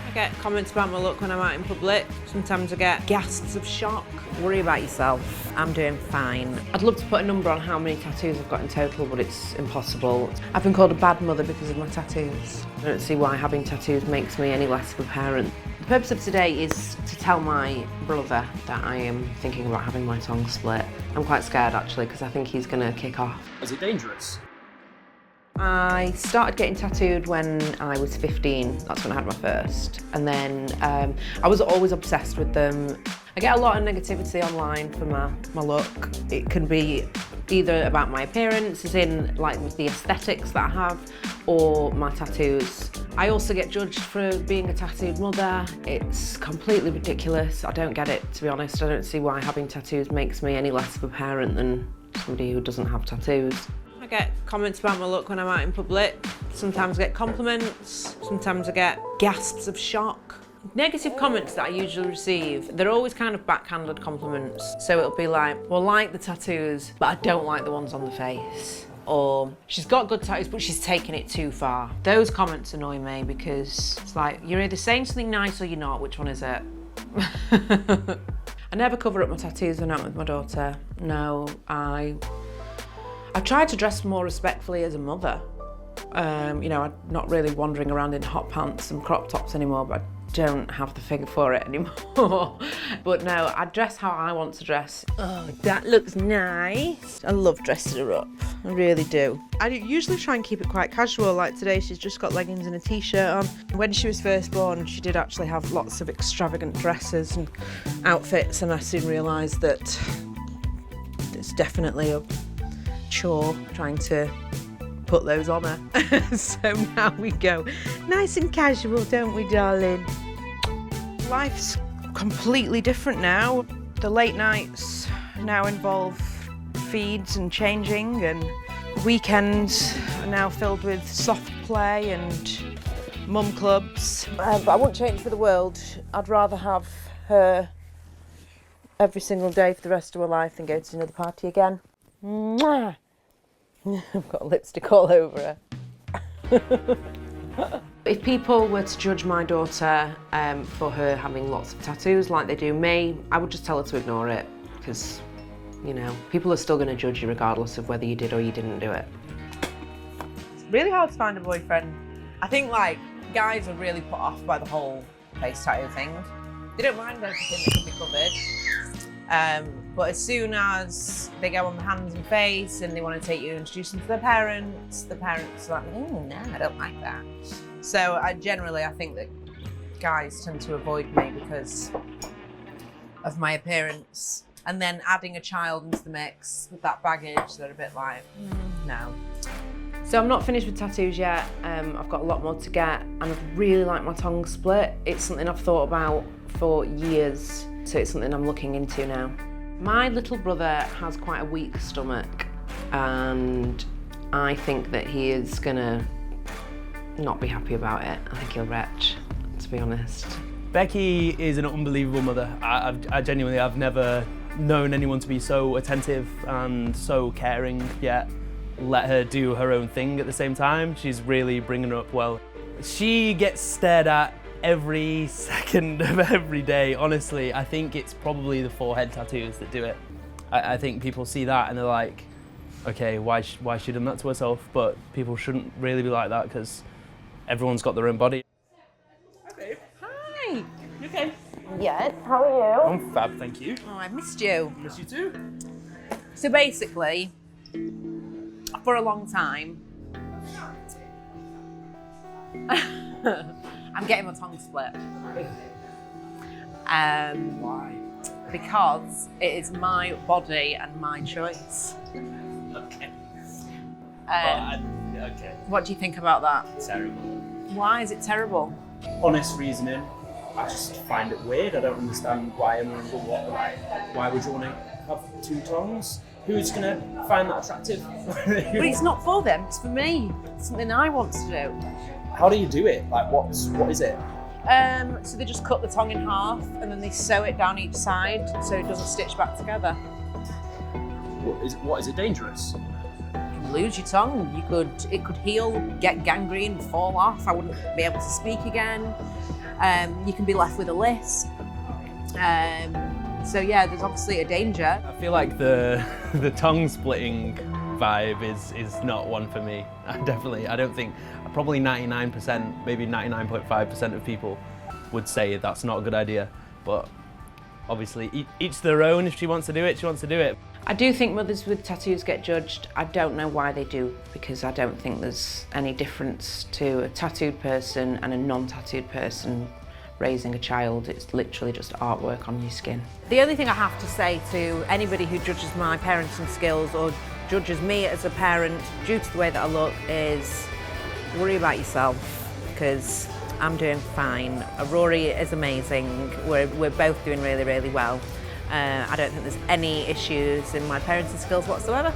I get comments about my look when I'm out in public. Sometimes I get gasps of shock. Worry about yourself. I'm doing fine. I'd love to put a number on how many tattoos I've got in total, but it's impossible. I've been called a bad mother because of my tattoos. I don't see why having tattoos makes me any less of a parent. The purpose of today is to tell my brother that I am thinking about having my tongue split. I'm quite scared actually because I think he's gonna kick off. Is it dangerous? I started getting tattooed when I was 15. That's when I had my first. And then I was always obsessed with them. I get a lot of negativity online for my look. It can be either about my appearance, as in like with the aesthetics that I have, or my tattoos. I also get judged for being a tattooed mother. It's completely ridiculous. I don't get it, to be honest. I don't see why having tattoos makes me any less of a parent than somebody who doesn't have tattoos. I get comments about my look when I'm out in public. Sometimes I get compliments. Sometimes I get gasps of shock. Negative comments that I usually receive, they're always kind of backhanded compliments. So it'll be like, well, I like the tattoos, but I don't like the ones on the face. Or, she's got good tattoos, but she's taken it too far. Those comments annoy me because it's like, you're either saying something nice or you're not. Which one is it? I never cover up my tattoos when I'm out with my daughter. No, I've tried to dress more respectfully as a mother. You know, I'm not really wandering around in hot pants and crop tops anymore, but I don't have the figure for it anymore. But no, I dress how I want to dress. Oh, that looks nice. I love dressing her up, I really do. I usually try and keep it quite casual, like today she's just got leggings and a t-shirt on. When she was first born, she did actually have lots of extravagant dresses and outfits, and I soon realised that it's definitely a chore trying to put those on her. So now we go nice and casual, don't we, darling? Life's completely different now. The late nights now involve feeds and changing, and weekends are now filled with soft play and mum clubs. But I wouldn't change for the world. I'd rather have her every single day for the rest of her life than go to another party again. Mwah! I've got lipstick all over her. If people were to judge my daughter for her having lots of tattoos like they do me, I would just tell her to ignore it, because, you know, people are still going to judge you regardless of whether you did or you didn't do it. It's really hard to find a boyfriend. I think, like, guys are really put off by the whole face tattoo thing. They don't mind everything that can be covered. But as soon as they go on the hands and face and they want to take you and introduce them to their parents, the parents are like, oh, no, I don't like that. So I think that guys tend to avoid me because of my appearance. And then adding a child into the mix with that baggage, they're a bit like, no. So I'm not finished with tattoos yet. I've got a lot more to get, and I really like my tongue split. It's something I've thought about for years, so it's something I'm looking into now. My little brother has quite a weak stomach, and I think that he is gonna not be happy about it. I think he'll retch, to be honest. Becky is an unbelievable mother. I genuinely, I've never known anyone to be so attentive and so caring, yet let her do her own thing at the same time. She's really bringing her up well. She gets stared at every second of every day. Honestly, I think it's probably the forehead tattoos that do it. I think people see that and they're like, okay, why she done that to herself? But people shouldn't really be like that because everyone's got their own body. Hi, babe. Hi. You okay? Yes, how are you? I'm fab, thank you. Oh, I missed you. Miss you too. So basically, for a long time, I'm getting my tongue split. Why? Because it is my body and my choice. Okay. Okay. What do you think about that? Terrible. Why is it terrible? Honest reasoning, I just find it weird. I don't understand why anyone would want, like, why would you want to have two tongues? Who's gonna find that attractive? But it's not for them, it's for me. It's something I want to do. How do you do it? Like, what is it? So they just cut the tongue in half and then they sew it down each side so it doesn't stitch back together. What is it dangerous? You could lose your tongue. It could heal, get gangrene, fall off. I wouldn't be able to speak again. you can be left with a lisp. So yeah, there's obviously a danger. I feel like the tongue splitting vibe is not one for me. I don't think, probably 99%, maybe 99.5% of people would say that's not a good idea. But obviously, each their own. If she wants to do it, she wants to do it. I do think mothers with tattoos get judged. I don't know why they do, because I don't think there's any difference to a tattooed person and a non-tattooed person raising a child. It's literally just artwork on your skin. The only thing I have to say to anybody who judges my parenting skills or judges me as a parent due to the way that I look is worry about yourself, because I'm doing fine. Aurora is amazing. We're both doing really, really well. I don't think there's any issues in my parenting skills whatsoever.